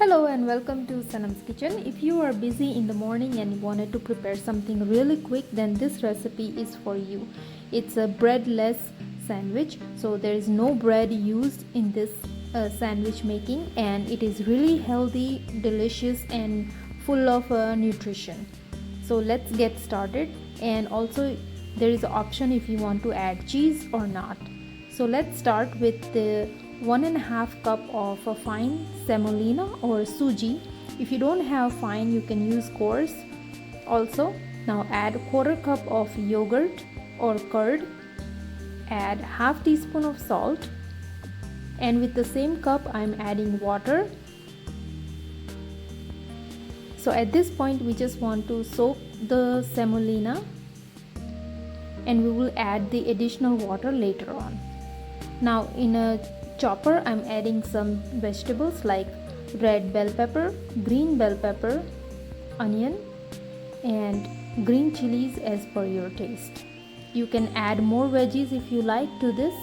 Hello and welcome to Sanam's kitchen. If you are busy in the morning and wanted to prepare something really quick, then this recipe is for you. It's a breadless sandwich, so there is no bread used in this sandwich making, and it is really healthy, delicious and full of nutrition. So let's get started. And also there is an option if you want to add cheese or not. So let's start with the 1.5 cup of a fine semolina or suji. If you don't have fine, you can use coarse also. Now add 1/4 cup of yogurt or curd. Add half teaspoon of salt, and with the same cup I'm adding water. So at this point we just want to soak the semolina, and we will add the additional water later on. Now in a chopper I'm adding some vegetables like red bell pepper, green bell pepper, onion and green chilies as per your taste. You can add more veggies if you like to this.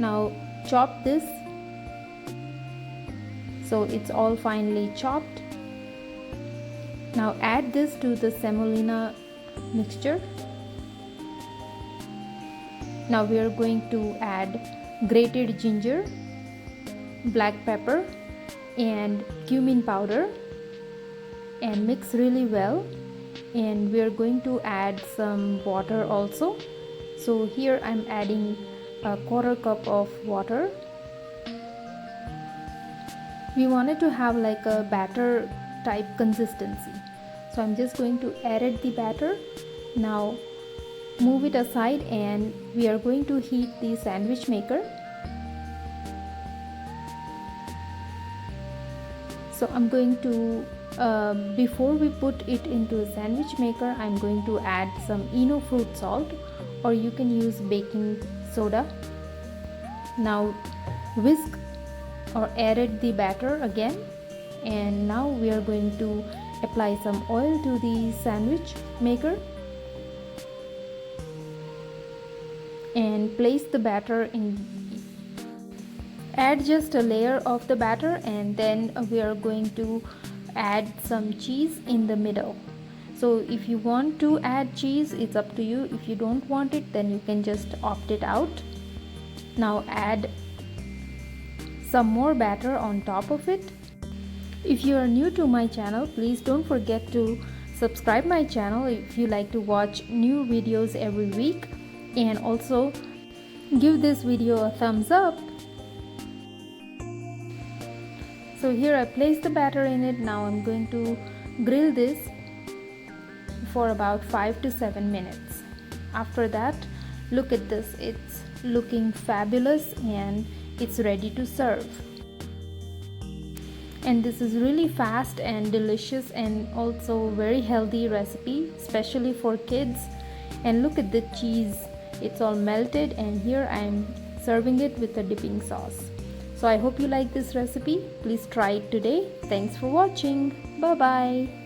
Now chop this so it's all finely chopped. Now add this to the semolina mixture. Now we are going to add grated ginger, black pepper and cumin powder and mix really well. And we are going to add some water also. So here I'm adding a 1/4 cup of water. We wanted to have like a batter type consistency, so I'm just going to add the batter. Now move it aside and we are going to heat the sandwich maker. So I'm going to before we put it into a sandwich maker, I'm going to add some Eno fruit salt, or you can use baking soda. Now whisk or add the batter again, and now we are going to apply some oil to the sandwich maker and place the batter in. Add just a layer of the batter, and then we are going to add some cheese in the middle. So if you want to add cheese, it's up to you. If you don't want it, then you can just opt it out. Now add some more batter on top of it. If you are new to my channel, please don't forget to subscribe my channel if you like to watch new videos every week, and also give this video a thumbs up. So here I placed the batter in it. Now I'm going to grill this for about 5 to 7 minutes. After that, look at this, it's looking fabulous and it's ready to serve. And this is really fast and delicious and also very healthy recipe, especially for kids. And look at the cheese, it's all melted, and here I'm serving it with a dipping sauce. So I hope you like this recipe. Please try it today. Thanks for watching. Bye bye.